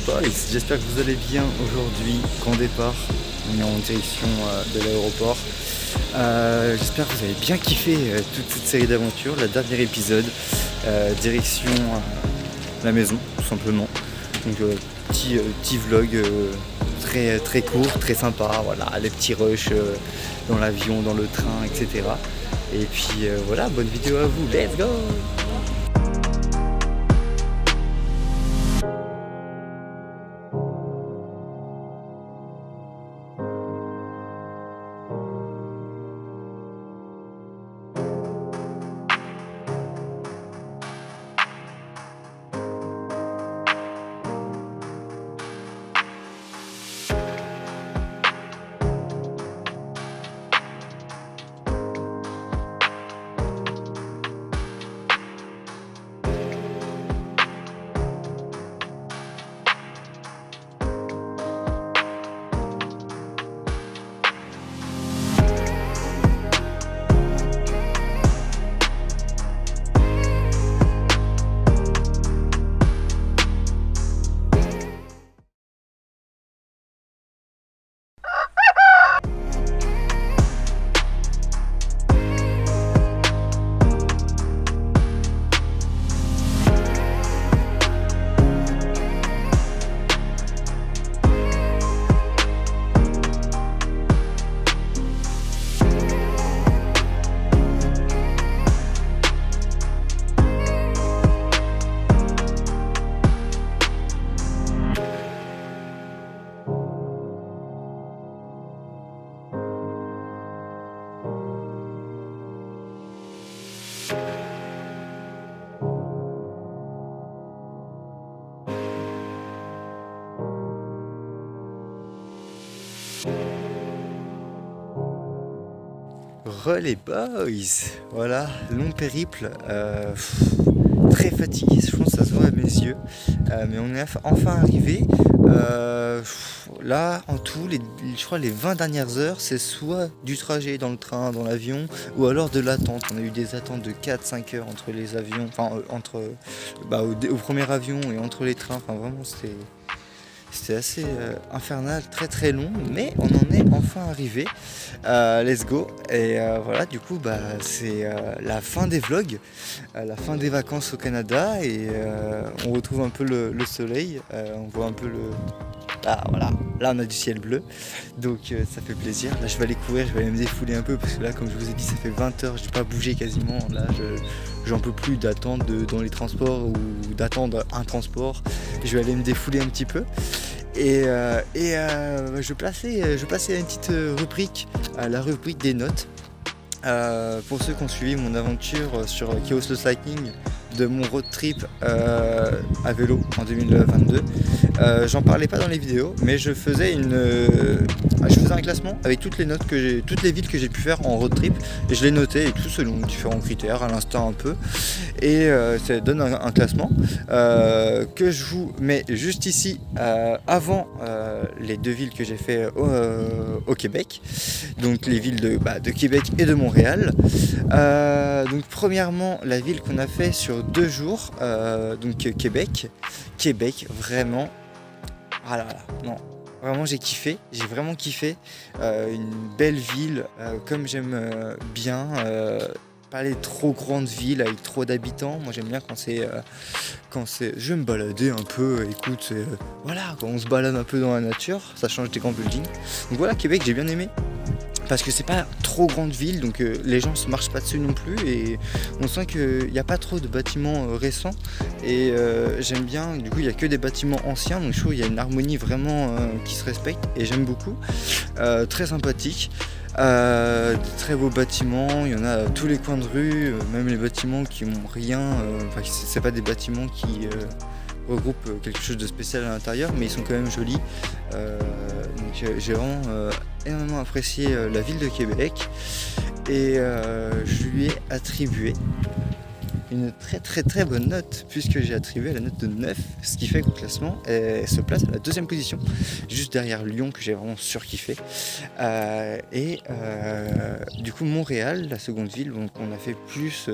boys, j'espère que vous allez bien aujourd'hui. Grand départ, on est en direction de l'aéroport. J'espère que vous avez bien kiffé toute cette série d'aventures, le dernier épisode, direction la maison tout simplement. Donc petit vlog très court, très sympa, voilà, les petits rushs dans l'avion, dans le train, etc. Et puis voilà, bonne vidéo à vous, let's go! Les boys, voilà, long périple, très fatigué, je pense que ça se voit à mes yeux, mais on est enfin arrivé. Là, en tout, je crois les 20 dernières heures, c'est soit du trajet dans le train, dans l'avion, ou alors de l'attente. On a eu des attentes de 4-5 heures entre les avions, enfin au premier avion et entre les trains, enfin vraiment c'était assez infernal, très long, mais on en est enfin arrivé. Let's go. Et voilà, du coup, c'est la fin des vlogs, la fin des vacances au Canada, et on retrouve un peu le soleil. On voit un peu Là, voilà, là on a du ciel bleu, donc ça fait plaisir. Là je vais aller courir, je vais aller me défouler un peu, parce que là, comme je vous ai dit, ça fait 20 heures, j'ai pas bougé quasiment. Là j'en peux plus d'attendre dans les transports ou d'attendre un transport. Je vais aller me défouler un petit peu. Et je passais à une petite rubrique, la rubrique des notes. Pour ceux qui ont suivi mon aventure sur Chaos le Cycling, de mon road trip à vélo en 2022. J'en parlais pas dans les vidéos, mais je faisais un classement avec toutes les villes que j'ai pu faire en road trip, et je les notais, et tout selon différents critères, à l'instant un peu, et ça donne un classement que je vous mets juste ici avant les deux villes que j'ai fait au Québec, donc les villes de Québec et de Montréal. Donc premièrement, la ville qu'on a fait sur 2 jours, donc Québec, vraiment, ah là là, non, vraiment j'ai vraiment kiffé, une belle ville, comme j'aime bien, pas les trop grandes villes avec trop d'habitants. Moi j'aime bien quand je vais me balader un peu, écoute, voilà, quand on se balade un peu dans la nature, ça change des grands buildings. Donc voilà, Québec j'ai bien aimé, parce que c'est pas trop grande ville, donc les gens se marchent pas dessus non plus, et on sent qu'il n'y a pas trop de bâtiments récents, et j'aime bien. Du coup, il y a que des bâtiments anciens, donc je trouve qu'il y a une harmonie vraiment qui se respecte, et j'aime beaucoup. Très sympathique, très beaux bâtiments, il y en a à tous les coins de rue, même les bâtiments qui ont rien, c'est pas des bâtiments qui regroupent quelque chose de spécial à l'intérieur, mais ils sont quand même jolis. Donc j'ai vraiment énormément apprécié la ville de Québec, et je lui ai attribué une très bonne note, puisque j'ai attribué la note de 9, ce qui fait qu'au classement elle se place à la 2e position, juste derrière Lyon, que j'ai vraiment surkiffé, et du coup Montréal, la seconde ville. Donc on a fait plus,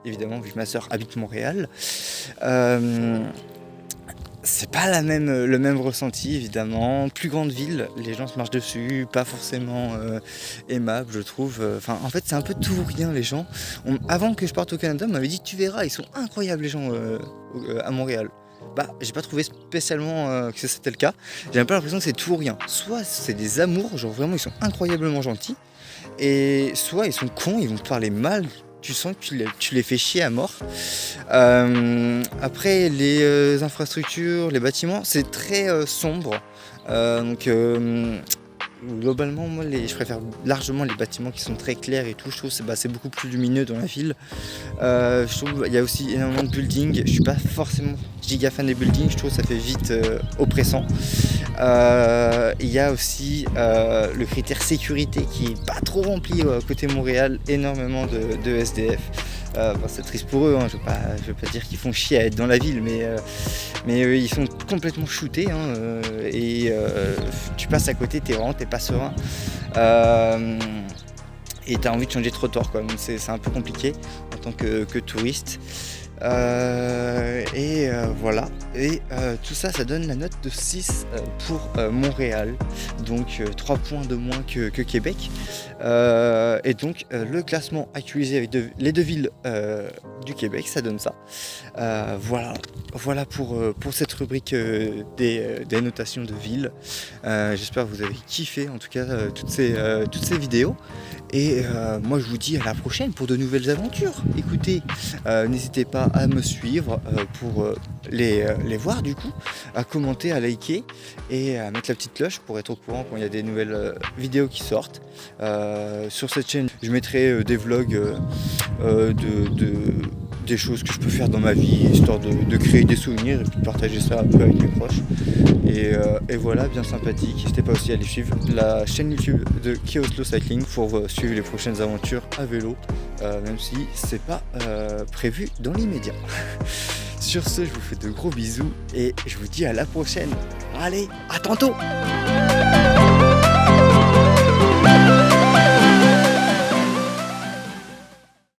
évidemment, vu que ma soeur habite Montréal, c'est pas le même ressenti évidemment. Plus grande ville, les gens se marchent dessus, pas forcément aimables je trouve. Enfin en fait c'est un peu tout ou rien les gens. Avant que je parte au Canada, on m'avait dit tu verras, ils sont incroyables les gens à Montréal. Bah j'ai pas trouvé spécialement que c'était le cas. J'ai un peu l'impression que c'est tout ou rien. Soit c'est des amours, genre vraiment ils sont incroyablement gentils, et soit ils sont cons, ils vont te parler mal. Tu sens que tu les fais chier à mort. Après, les infrastructures, les bâtiments, c'est très sombre. Donc, globalement, moi, je préfère largement les bâtiments qui sont très clairs et tout. Je trouve que c'est beaucoup plus lumineux dans la ville. Je trouve qu'il y a aussi énormément de buildings. Je suis pas forcément giga fan des buildings. Je trouve que ça fait vite oppressant. Il y a aussi le critère sécurité qui est pas trop rempli côté Montréal. Énormément de SDF. C'est triste pour eux, hein. Je veux pas dire qu'ils font chier à être dans la ville, mais ils sont complètement shootés, hein, et tu passes à côté, t'es pas serein, et t'as envie de changer de trottoir, quoi. Donc c'est un peu compliqué en tant que touriste. Voilà, et tout ça donne la note de 6 pour Montréal, donc 3 points de moins que Québec, et donc le classement actualisé avec les deux villes du Québec, ça donne ça. Voilà pour cette rubrique des notations de villes. J'espère que vous avez kiffé en tout cas toutes ces vidéos, et moi je vous dis à la prochaine pour de nouvelles aventures. Écoutez, n'hésitez pas à me suivre pour les voir du coup, à commenter, à liker et à mettre la petite cloche pour être au courant quand il y a des nouvelles vidéos qui sortent. Sur cette chaîne je mettrai des vlogs des choses que je peux faire dans ma vie, histoire de créer des souvenirs et puis de partager ça un peu avec mes proches. Et voilà, bien sympathique. N'hésitez pas aussi à aller suivre la chaîne YouTube de Keoslo Cycling pour suivre les prochaines aventures à vélo, même si c'est pas prévu dans l'immédiat. Sur ce, je vous fais de gros bisous et je vous dis à la prochaine. Allez, à tantôt!